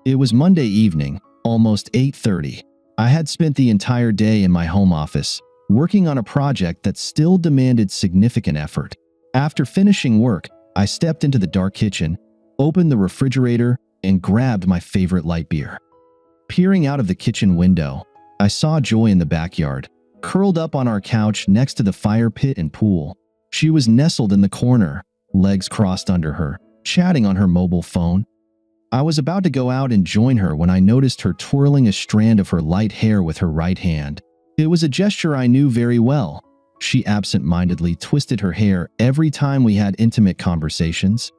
It was Monday evening, almost 8:30. I had spent the entire day in my home office, working on a project that still demanded significant effort. After finishing work, I stepped into the dark kitchen, opened the refrigerator, and grabbed my favorite light beer. Peering out of the kitchen window, I saw Joy in the backyard, curled up on our couch next to the fire pit and pool. She was nestled in the corner, legs crossed under her, chatting on her mobile phone. I was about to go out and join her when I noticed her twirling a strand of her light hair with her right hand. It was a gesture I knew very well. She absent-mindedly twisted her hair every time we had intimate conversations.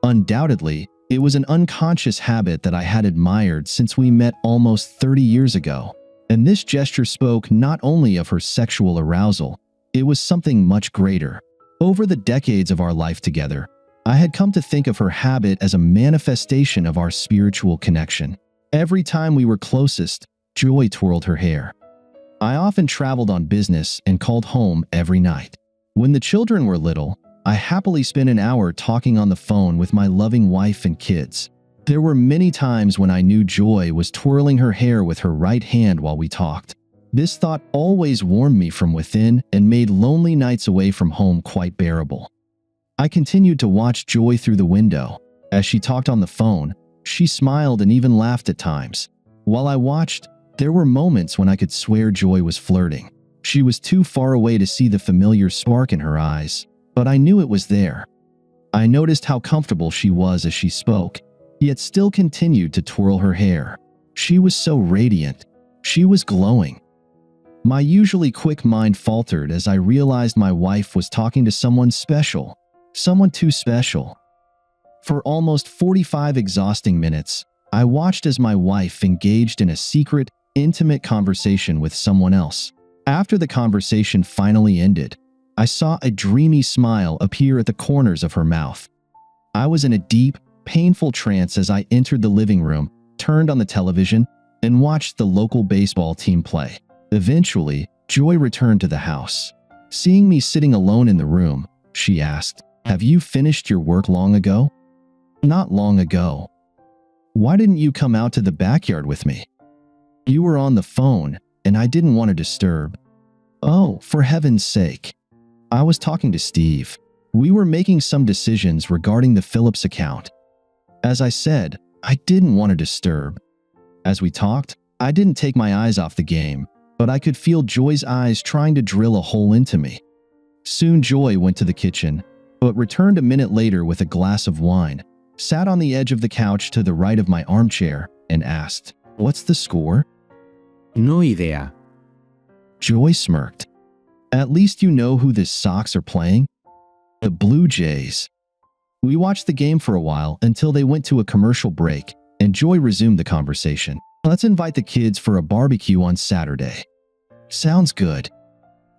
Undoubtedly, it was an unconscious habit that I had admired since we met almost 30 years ago. And this gesture spoke not only of her sexual arousal, it was something much greater. Over the decades of our life together, I had come to think of her habit as a manifestation of our spiritual connection. Every time we were closest, Joy twirled her hair. I often traveled on business and called home every night. When the children were little, I happily spent an hour talking on the phone with my loving wife and kids. There were many times when I knew Joy was twirling her hair with her right hand while we talked. This thought always warmed me from within and made lonely nights away from home quite bearable. I continued to watch Joy through the window. As she talked on the phone, she smiled and even laughed at times. While I watched, there were moments when I could swear Joy was flirting. She was too far away to see the familiar spark in her eyes, but I knew it was there. I noticed how comfortable she was as she spoke, yet still continued to twirl her hair. She was so radiant. She was glowing. My usually quick mind faltered as I realized my wife was talking to someone special, someone too special. For almost 45 exhausting minutes, I watched as my wife engaged in a secret, intimate conversation with someone else. After the conversation finally ended, I saw a dreamy smile appear at the corners of her mouth. I was in a deep, painful trance as I entered the living room, turned on the television, and watched the local baseball team play. Eventually, Joy returned to the house. Seeing me sitting alone in the room, she asked, "Have you finished your work long ago?" "Not long ago." "Why didn't you come out to the backyard with me?" "You were on the phone, and I didn't want to disturb." "Oh, for heaven's sake." "I was talking to Steve. We were making some decisions regarding the Phillips account." As I said, I didn't want to disturb. As we talked, I didn't take my eyes off the game, but I could feel Joy's eyes trying to drill a hole into me. Soon Joy went to the kitchen, but returned a minute later with a glass of wine, sat on the edge of the couch to the right of my armchair, and asked, "What's the score?" No idea. Joy smirked. "At least you know who the Sox are playing?" "The Blue Jays." We watched the game for a while until they went to a commercial break, and Joy resumed the conversation. "Let's invite the kids for a barbecue on Saturday." "Sounds good."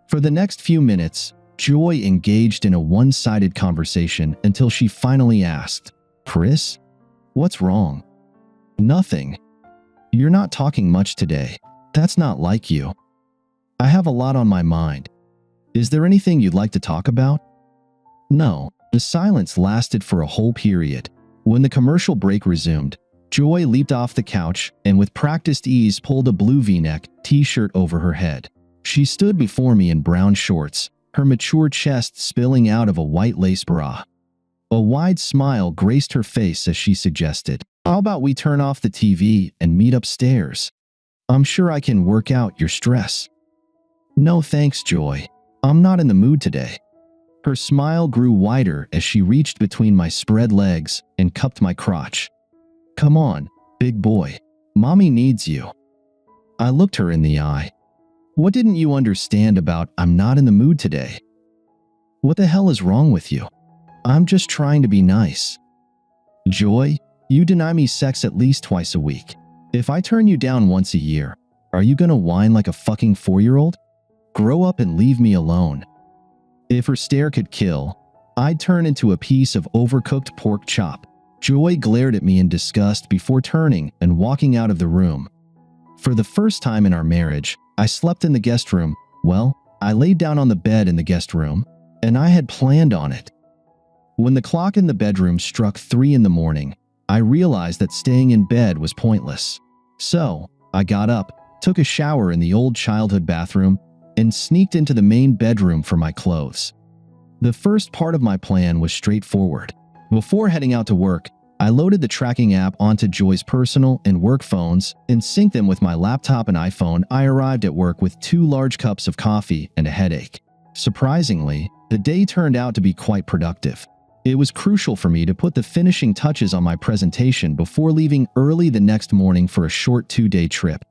For the next few minutes, Joy engaged in a one-sided conversation until she finally asked, "Chris, what's wrong?" "Nothing. You're not talking much today. That's not like you." "I have a lot on my mind. Is there anything you'd like to talk about?" "No." The silence lasted for a whole period. When the commercial break resumed, Joy leaped off the couch and with practiced ease pulled a blue V-neck t-shirt over her head. She stood before me in brown shorts, her mature chest spilling out of a white lace bra. A wide smile graced her face as she suggested, "How about we turn off the TV and meet upstairs? I'm sure I can work out your stress." "No thanks, Joy. I'm not in the mood today." Her smile grew wider as she reached between my spread legs and cupped my crotch. "Come on, big boy. Mommy needs you." I looked her in the eye. "What didn't you understand about 'I'm not in the mood today'? What the hell is wrong with you? I'm just trying to be nice." "Joy, you deny me sex at least twice a week. If I turn you down once a year, are you gonna whine like a fucking 4-year-old? Grow up and leave me alone." If her stare could kill, I'd turn into a piece of overcooked pork chop. Joy glared at me in disgust before turning and walking out of the room. For the first time in our marriage, I slept in the guest room. Well, I laid down on the bed in the guest room, and I had planned on it. When the clock in the bedroom struck 3 in the morning, I realized that staying in bed was pointless. So, I got up, took a shower in the old childhood bathroom, and sneaked into the main bedroom for my clothes. The first part of my plan was straightforward. Before heading out to work, I loaded the tracking app onto Joy's personal and work phones and synced them with my laptop and iPhone. I arrived at work with 2 large cups of coffee and a headache. Surprisingly, the day turned out to be quite productive. It was crucial for me to put the finishing touches on my presentation before leaving early the next morning for a short 2-day trip.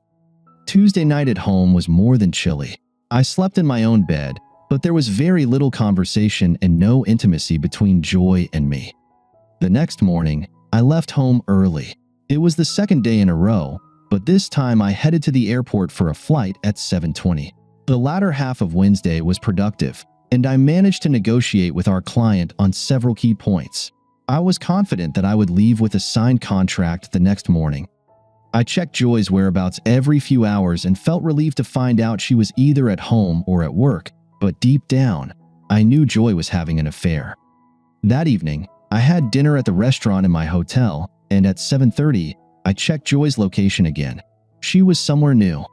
Tuesday night at home was more than chilly. I slept in my own bed, but there was very little conversation and no intimacy between Joy and me. The next morning, I left home early. It was the second day in a row, but this time I headed to the airport for a flight at 7:20. The latter half of Wednesday was productive, and I managed to negotiate with our client on several key points. I was confident that I would leave with a signed contract the next morning. I checked Joy's whereabouts every few hours and felt relieved to find out she was either at home or at work, but deep down, I knew Joy was having an affair. That evening, I had dinner at the restaurant in my hotel, and at 7:30, I checked Joy's location again. She was somewhere new.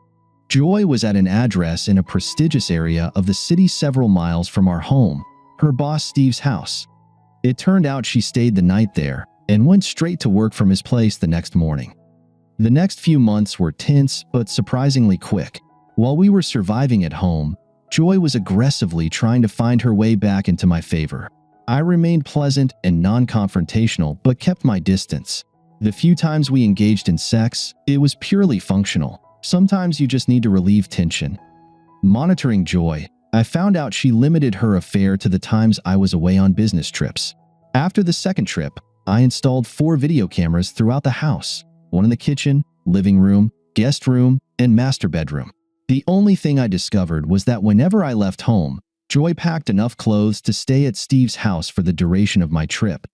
Joy was at an address in a prestigious area of the city several miles from our home, her boss Steve's house. It turned out she stayed the night there and went straight to work from his place the next morning. The next few months were tense but surprisingly quick. While we were surviving at home, Joy was aggressively trying to find her way back into my favor. I remained pleasant and non-confrontational but kept my distance. The few times we engaged in sex, it was purely functional. Sometimes you just need to relieve tension. Monitoring Joy, I found out she limited her affair to the times I was away on business trips. After the second trip, I installed 4 video cameras throughout the house, one in the kitchen, living room, guest room, and master bedroom. The only thing I discovered was that whenever I left home, Joy packed enough clothes to stay at Steve's house for the duration of my trip.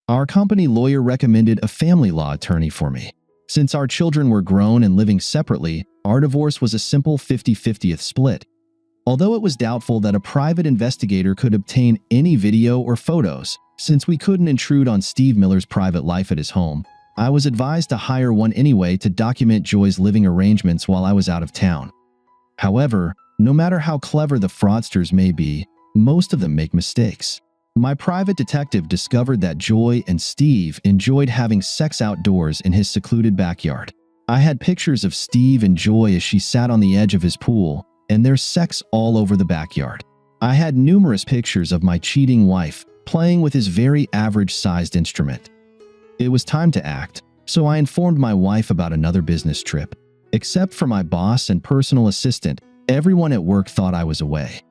Our company lawyer recommended a family law attorney for me. Since our children were grown and living separately, our divorce was a simple 50-50 split. Although it was doubtful that a private investigator could obtain any video or photos, since we couldn't intrude on Steve Miller's private life at his home, I was advised to hire one anyway to document Joy's living arrangements while I was out of town. However, no matter how clever the fraudsters may be, most of them make mistakes. My private detective discovered that Joy and Steve enjoyed having sex outdoors in his secluded backyard. I had pictures of Steve and Joy as she sat on the edge of his pool, and there's sex all over the backyard. I had numerous pictures of my cheating wife playing with his very average-sized instrument. It was time to act, so I informed my wife about another business trip. Except for my boss and personal assistant, everyone at work thought I was away.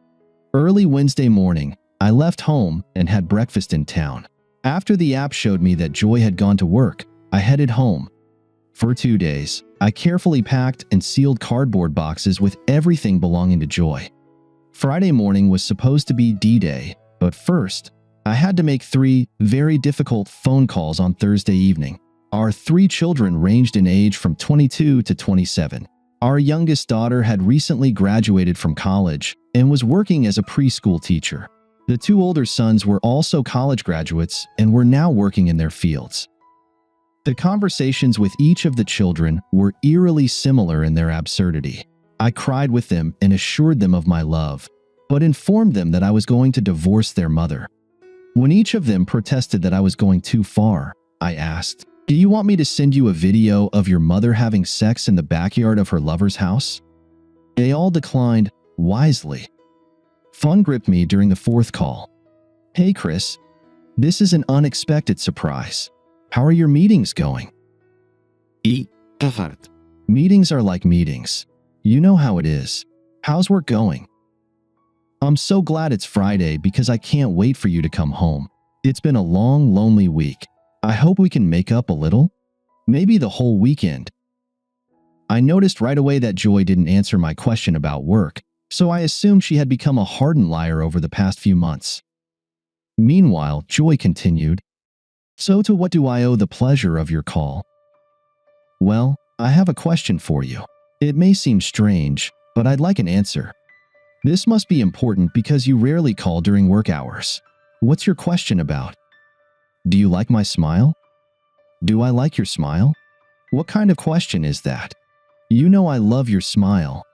Early Wednesday morning, I left home and had breakfast in town. After the app showed me that Joy had gone to work, I headed home. For 2 days, I carefully packed and sealed cardboard boxes with everything belonging to Joy. Friday morning was supposed to be D-Day, but first, I had to make 3 very difficult phone calls on Thursday evening. Our 3 children ranged in age from 22 to 27. Our youngest daughter had recently graduated from college and was working as a preschool teacher. The 2 older sons were also college graduates and were now working in their fields. The conversations with each of the children were eerily similar in their absurdity. I cried with them and assured them of my love, but informed them that I was going to divorce their mother. When each of them protested that I was going too far, I asked, "Do you want me to send you a video of your mother having sex in the backyard of her lover's house?" They all declined wisely. Fun gripped me during the 4th call. "Hey Chris, this is an unexpected surprise. How are your meetings going?" Hard. Meetings are like meetings. You know how it is. How's work going? I'm so glad it's Friday because I can't wait for you to come home. It's been a long, lonely week. I hope we can make up a little. Maybe the whole weekend. I noticed right away that Joy didn't answer my question about work, so I assumed she had become a hardened liar over the past few months. Meanwhile, Joy continued, "So to what do I owe the pleasure of your call?" "Well, I have a question for you. It may seem strange, but I'd like an answer. This must be important because you rarely call during work hours. What's your question about? Do you like my smile? Do I like your smile? What kind of question is that? You know I love your smile.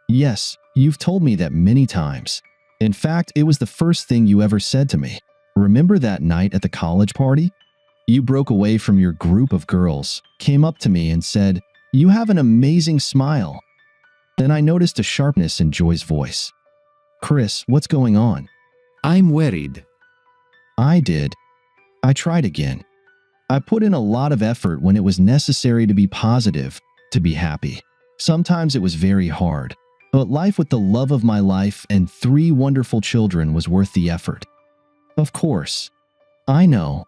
Yes, you've told me that many times. In fact, it was the first thing you ever said to me. Remember that night at the college party? You broke away from your group of girls, came up to me and said, "You have an amazing smile." Then I noticed a sharpness in Joy's voice. "Chris, what's going on?" I'm worried. I did. I tried again. I put in a lot of effort when it was necessary to be positive, to be happy. Sometimes it was very hard, but life with the love of my life and 3 wonderful children was worth the effort. Of course. I know.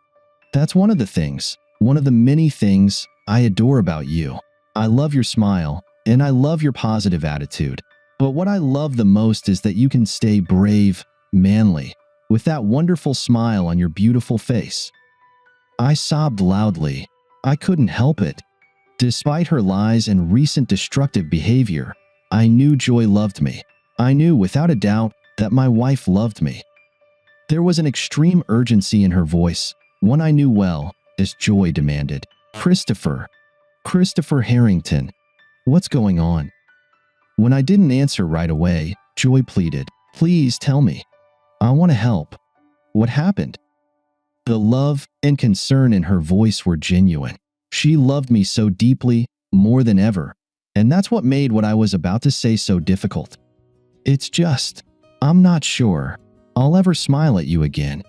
That's one of the things, one of the many things I adore about you. I love your smile, and I love your positive attitude. But what I love the most is that you can stay brave, manly, with that wonderful smile on your beautiful face. I sobbed loudly. I couldn't help it. Despite her lies and recent destructive behavior, I knew Joy loved me. I knew without a doubt that my wife loved me. There was an extreme urgency in her voice, one I knew well, as Joy demanded, Christopher Harrington, what's going on?" When I didn't answer right away, Joy pleaded, "Please tell me. I want to help. What happened?" The love and concern in her voice were genuine. She loved me so deeply, more than ever, and that's what made what I was about to say so difficult. "It's just, I'm not sure I'll ever smile at you again."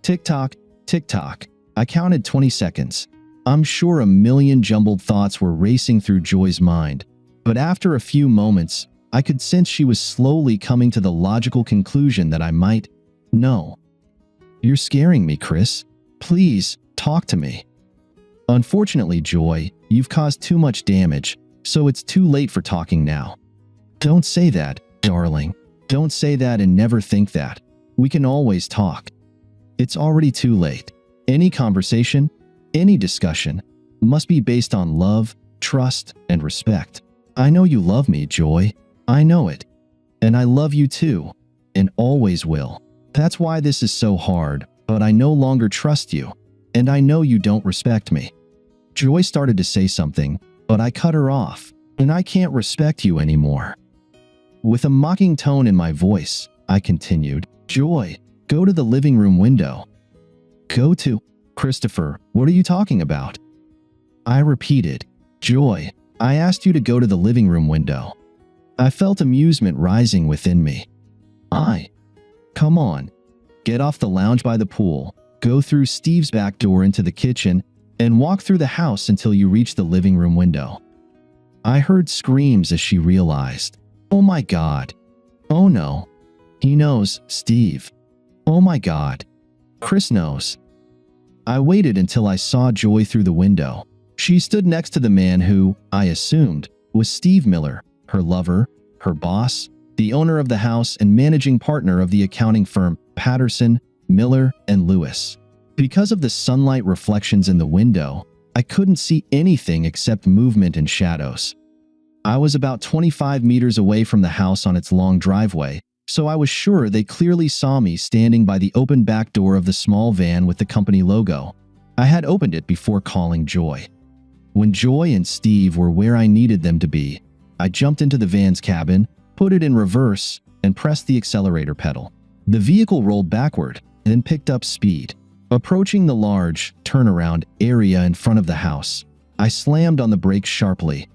Tick-tock, tick-tock. I counted 20 seconds. I'm sure a million jumbled thoughts were racing through Joy's mind, but after a few moments, I could sense she was slowly coming to the logical conclusion that I might. "No. You're scaring me, Chris. Please, talk to me." "Unfortunately, Joy, you've caused too much damage, so it's too late for talking now." "Don't say that, darling. Don't say that and never think that. We can always talk. It's already too late. Any conversation, any discussion, must be based on love, trust, and respect. I know you love me, Joy. I know it. And I love you too, and always will. That's why this is so hard, but I no longer trust you, and I know you don't respect me." Joy started to say something, but I cut her off, "And I can't respect you anymore." With a mocking tone in my voice, I continued, "Joy, go to the living room window." "Go to? Christopher, what are you talking about?" I repeated, "Joy, I asked you to go to the living room window." I felt amusement rising within me. Come on. Get off the lounge by the pool, go through Steve's back door into the kitchen, and walk through the house until you reach the living room window." I heard screams as she realized. "Oh my God. Oh no. He knows, Steve. Oh my God. Chris knows." I waited until I saw Joy through the window. She stood next to the man who, I assumed, was Steve Miller, her lover, her boss, the owner of the house and managing partner of the accounting firm Patterson, Miller, and Lewis. Because of the sunlight reflections in the window, I couldn't see anything except movement and shadows. I was about 25 meters away from the house on its long driveway, so I was sure they clearly saw me standing by the open back door of the small van with the company logo. I had opened it before calling Joy. When Joy and Steve were where I needed them to be, I jumped into the van's cabin, put it in reverse, and pressed the accelerator pedal. The vehicle rolled backward, then picked up speed. Approaching the large, turnaround area in front of the house, I slammed on the brakes sharply.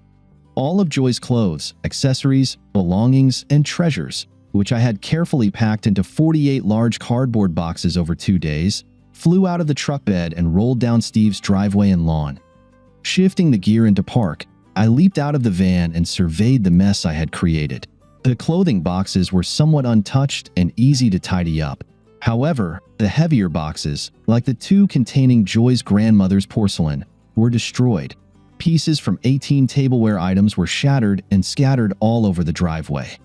All of Joy's clothes, accessories, belongings, and treasures, which I had carefully packed into 48 large cardboard boxes over 2 days, flew out of the truck bed and rolled down Steve's driveway and lawn. Shifting the gear into park, I leaped out of the van and surveyed the mess I had created. The clothing boxes were somewhat untouched and easy to tidy up. However, the heavier boxes, like the 2 containing Joy's grandmother's porcelain, were destroyed. Pieces from 18 tableware items were shattered and scattered all over the driveway.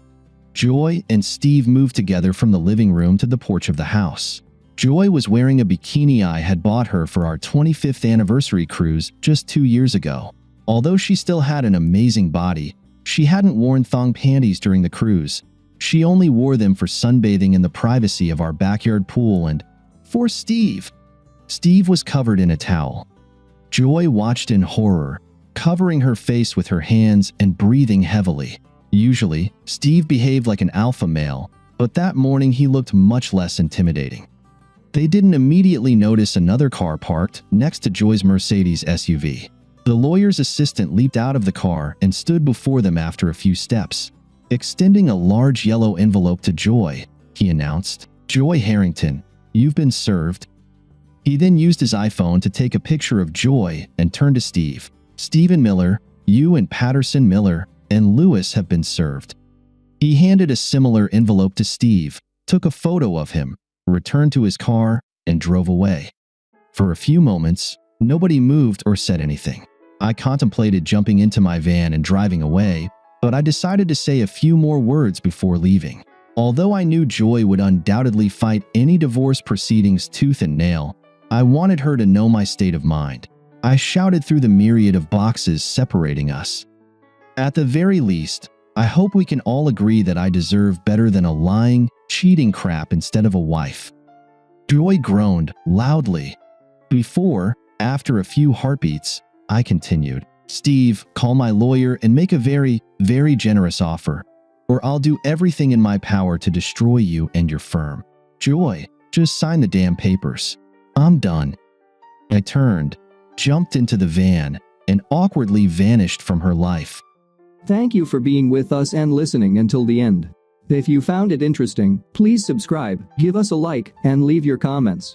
Joy and Steve moved together from the living room to the porch of the house. Joy was wearing a bikini I had bought her for our 25th anniversary cruise just 2 years ago. Although she still had an amazing body, she hadn't worn thong panties during the cruise. She only wore them for sunbathing in the privacy of our backyard pool and for Steve. Steve was covered in a towel. Joy watched in horror, covering her face with her hands and breathing heavily. Usually, Steve behaved like an alpha male, but that morning he looked much less intimidating. They didn't immediately notice another car parked next to Joy's Mercedes SUV. The lawyer's assistant leaped out of the car and stood before them after a few steps. Extending a large yellow envelope to Joy, he announced, "Joy Harrington, you've been served." He then used his iPhone to take a picture of Joy and turned to Steve. "Stephen Miller, you and Patterson Miller and Lewis have been served." He handed a similar envelope to Steve, took a photo of him, returned to his car, and drove away. For a few moments, nobody moved or said anything. I contemplated jumping into my van and driving away, but I decided to say a few more words before leaving. Although I knew Joy would undoubtedly fight any divorce proceedings tooth and nail, I wanted her to know my state of mind. I shouted through the myriad of boxes separating us. "At the very least, I hope we can all agree that I deserve better than a lying, cheating crap instead of a wife." Joy groaned loudly. After a few heartbeats, I continued, "Steve, call my lawyer and make a very, very generous offer, or I'll do everything in my power to destroy you and your firm. Joy, just sign the damn papers. I'm done." I turned, jumped into the van, and awkwardly vanished from her life. Thank you for being with us and listening until the end. If you found it interesting, please subscribe, give us a like, and leave your comments.